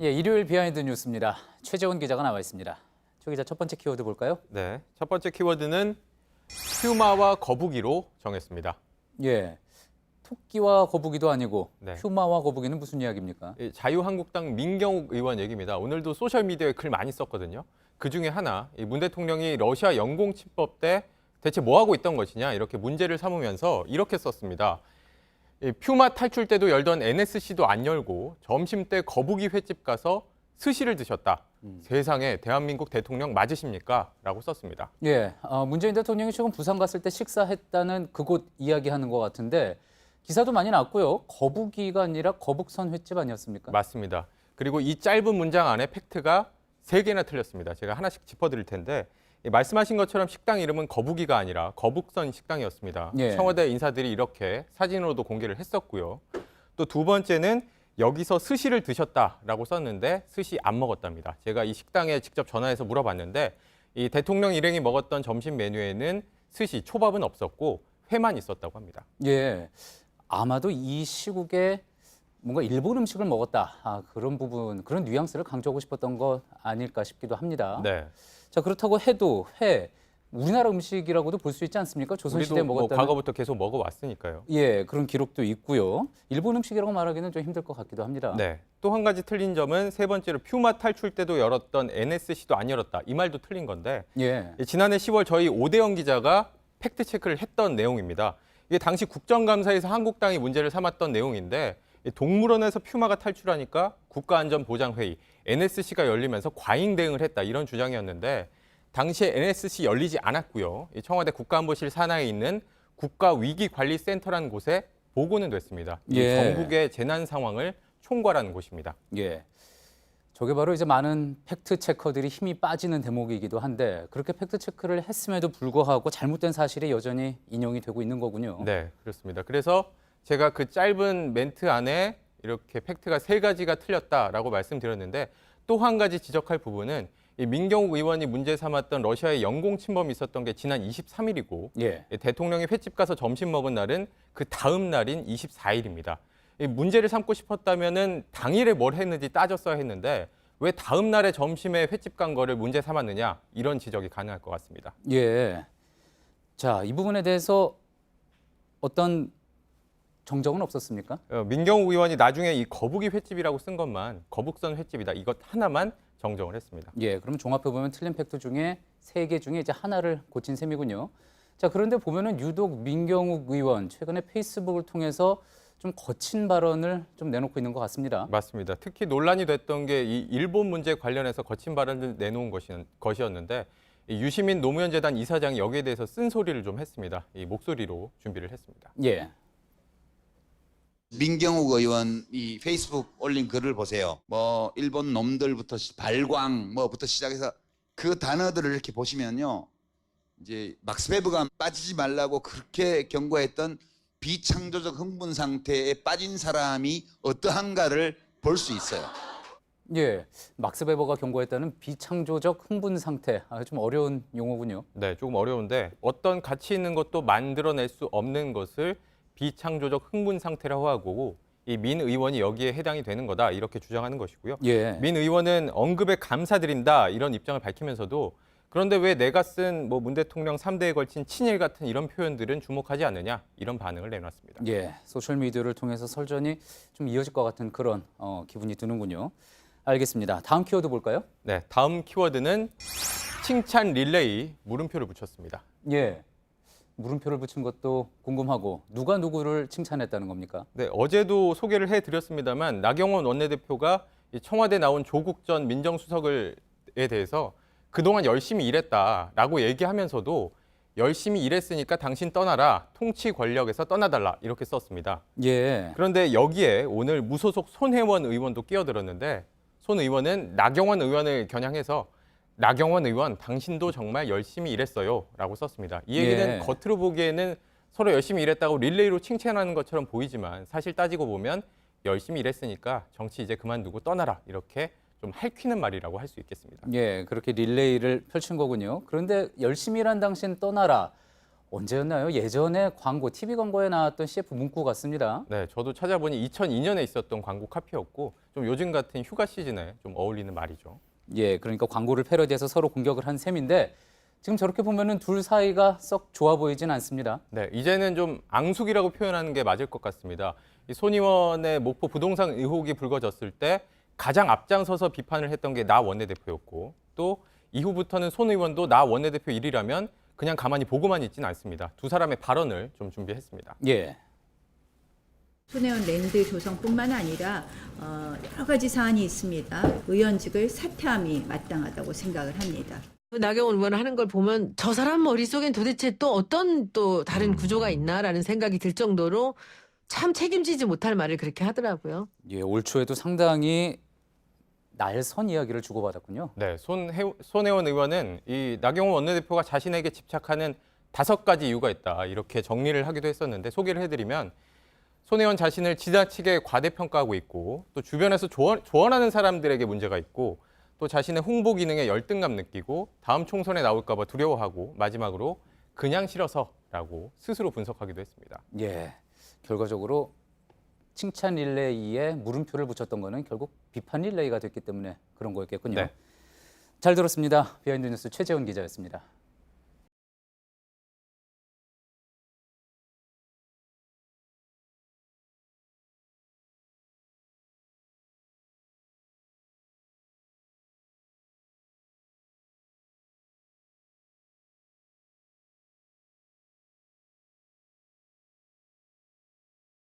예, 일요일 비하인드 뉴스입니다. 최재원 기자가 나와 있습니다. 최 기자, 첫 번째 키워드 볼까요? 네, 첫 번째 키워드는 퓨마와 거북이로 정했습니다. 예, 토끼와 거북이도 아니고 네. 퓨마와 거북이는 무슨 이야기입니까? 자유한국당 민경욱 의원 얘기입니다. 오늘도 소셜미디어에 글 많이 썼거든요. 그중에 하나, 문 대통령이 러시아 영공 침범 때 대체 뭐 하고 있던 것이냐 이렇게 문제를 삼으면서 이렇게 썼습니다. 퓨마 탈출 때도 열던 NSC도 안 열고 점심 때 거북이 횟집 가서 스시를 드셨다. 세상에 대한민국 대통령 맞으십니까? 라고 썼습니다. 예, 문재인 대통령이 최근 부산 갔을 때 식사했다는 그곳 이야기하는 것 같은데 기사도 많이 났고요. 거북이가 아니라 거북선 횟집 아니었습니까? 맞습니다. 그리고 이 짧은 문장 안에 팩트가 3개나 틀렸습니다. 제가 하나씩 짚어드릴 텐데 말씀하신 것처럼 식당 이름은 거북이가 아니라 거북선 식당이었습니다. 예. 청와대 인사들이 이렇게 사진으로도 공개를 했었고요. 또 두 번째는 여기서 스시를 드셨다라고 썼는데 스시 안 먹었답니다. 제가 이 식당에 직접 전화해서 물어봤는데 이 대통령 일행이 먹었던 점심 메뉴에는 스시, 초밥은 없었고 회만 있었다고 합니다. 예, 아마도 이 시국에 뭔가 일본 음식을 먹었다. 그런 부분, 그런 뉘앙스를 강조하고 싶었던 것 아닐까 싶기도 합니다. 네. 자, 그렇다고 해도 회, 우리나라 음식이라고도 볼 수 있지 않습니까? 조선시대에 우리도 뭐 먹었다는 과거부터 계속 먹어왔으니까요. 예, 그런 기록도 있고요. 일본 음식이라고 말하기는 좀 힘들 것 같기도 합니다. 네. 또 한 가지 틀린 점은 세 번째로 퓨마 탈출 때도 열었던 NSC도 안 열었다. 이 말도 틀린 건데 예, 지난해 10월 저희 오대영 기자가 팩트 체크를 했던 내용입니다. 이게 당시 국정감사에서 한국당이 문제를 삼았던 내용인데 동물원에서 퓨마가 탈출하니까 국가안전보장회의 NSC가 열리면서 과잉 대응을 했다 이런 주장이었는데 당시에 NSC 열리지 않았고요. 청와대 국가안보실 산하에 있는 국가위기관리센터라는 곳에 보고는 됐습니다. 예. 전국의 재난 상황을 총괄하는 곳입니다. 예. 저게 바로 이제 많은 팩트 체커들이 힘이 빠지는 대목이기도 한데 그렇게 팩트 체크를 했음에도 불구하고 잘못된 사실이 여전히 인용이 되고 있는 거군요. 네, 그렇습니다. 그래서 제가 그 짧은 멘트 안에 이렇게 팩트가 3가지가 틀렸다라고 말씀드렸는데 또 한 가지 지적할 부분은 이 민경욱 의원이 문제 삼았던 러시아의 영공 침범이 있었던 게 지난 23일이고 예. 대통령이 횟집 가서 점심 먹은 날은 그 다음 날인 24일입니다. 문제를 삼고 싶었다면은 당일에 뭘 했는지 따졌어야 했는데 왜 다음 날에 점심에 횟집 간 거를 문제 삼았느냐 이런 지적이 가능할 것 같습니다. 예. 자, 이 부분에 대해서 어떤 정적은 없었습니까? 민경욱 의원이 나중에 이 거북이 횟집이라고 쓴 것만 거북선 횟집이다 이것 하나만 정정을 했습니다. 예, 그럼 종합해 보면 틀린 팩트 중에 3개 중에 이제 하나를 고친 셈이군요. 자, 그런데 보면은 유독 민경욱 의원 최근에 페이스북을 통해서 좀 거친 발언을 좀 내놓고 있는 것 같습니다. 맞습니다. 특히 논란이 됐던 게 이 일본 문제 관련해서 거친 발언을 내놓은 것이었는데 이 유시민 노무현 재단 이사장이 여기에 대해서 쓴소리를 좀 했습니다. 이 목소리로 준비를 했습니다. 예. 민경욱 의원이 페이스북 올린 글을 보세요. 뭐 일본 놈들부터 발광 뭐부터 시작해서 그 단어들을 이렇게 보시면요. 이제 막스 베버가 빠지지 말라고 그렇게 경고했던 비창조적 흥분 상태에 빠진 사람이 어떠한가를 볼 수 있어요. 예, 막스 베버가 경고했다는 비창조적 흥분 상태. 좀 어려운 용어군요. 네, 조금 어려운데 어떤 가치 있는 것도 만들어낼 수 없는 것을 비창조적 흥분 상태라고 하고 이 민 의원이 여기에 해당이 되는 거다 이렇게 주장하는 것이고요. 예. 민 의원은 언급에 감사드린다 이런 입장을 밝히면서도 그런데 왜 내가 쓴 문 대통령 3대에 걸친 친일 같은 이런 표현들은 주목하지 않느냐 이런 반응을 내놨습니다. 예, 소셜미디어를 통해서 설전이 좀 이어질 것 같은 그런 기분이 드는군요. 알겠습니다. 다음 키워드 볼까요? 네, 다음 키워드는 칭찬 릴레이 물음표를 붙였습니다. 예, 물음표를 붙인 것도 궁금하고 누가 누구를 칭찬했다는 겁니까? 네, 어제도 소개를 해드렸습니다만 나경원 원내대표가 이 청와대 나온 조국 전 민정수석에 대해서 그동안 열심히 일했다라고 얘기하면서도 열심히 일했으니까 당신 떠나라, 통치 권력에서 떠나달라 이렇게 썼습니다. 예, 그런데 여기에 오늘 무소속 손혜원 의원도 끼어들었는데 손 의원은 나경원 의원을 겨냥해서 나경원 의원, 당신도 정말 열심히 일했어요 라고 썼습니다. 이 얘기는 예. 겉으로 보기에는 서로 열심히 일했다고 릴레이로 칭찬하는 것처럼 보이지만 사실 따지고 보면 열심히 일했으니까 정치 이제 그만두고 떠나라 이렇게 좀 할퀴는 말이라고 할 수 있겠습니다. 예, 그렇게 릴레이를 펼친 거군요. 그런데 열심히 일한 당신 떠나라. 언제였나요? 예전에 광고, TV 광고에 나왔던 CF 문구 같습니다. 네, 저도 찾아보니 2002년에 있었던 광고 카피였고 좀 요즘 같은 휴가 시즌에 좀 어울리는 말이죠. 예, 그러니까 광고를 패러디해서 서로 공격을 한 셈인데 지금 저렇게 보면은 둘 사이가 썩 좋아 보이진 않습니다. 네, 이제는 좀 앙숙이라고 표현하는 게 맞을 것 같습니다. 이 손 의원의 목포 부동산 의혹이 불거졌을 때 가장 앞장서서 비판을 했던 게 나 원내대표였고 또 이후부터는 손 의원도 나 원내대표 일이라면 그냥 가만히 보고만 있지는 않습니다. 두 사람의 발언을 좀 준비했습니다. 예. 손혜원 랜드 조성뿐만 아니라 여러 가지 사안이 있습니다. 의원직을 사퇴함이 마땅하다고 생각을 합니다. 나경원 의원 하는 걸 보면 저 사람 머릿속엔 도대체 또 어떤 또 다른 구조가 있나라는 생각이 들 정도로 참 책임지지 못할 말을 그렇게 하더라고요. 예, 올 초에도 상당히 날선 이야기를 주고받았군요. 네, 손혜원 의원은 이 나경원 원내대표가 자신에게 집착하는 5가지 이유가 있다 이렇게 정리를 하기도 했었는데 소개를 해드리면 손 의원 자신을 지나치게 과대평가하고 있고 또 주변에서 조언하는 사람들에게 문제가 있고 또 자신의 홍보 기능에 열등감 느끼고 다음 총선에 나올까 봐 두려워하고 마지막으로 그냥 싫어서라고 스스로 분석하기도 했습니다. 예, 결과적으로 칭찬 릴레이에 물음표를 붙였던 거는 결국 비판 릴레이가 됐기 때문에 그런 거였겠군요. 네. 잘 들었습니다. 비하인드 뉴스 최재원 기자였습니다.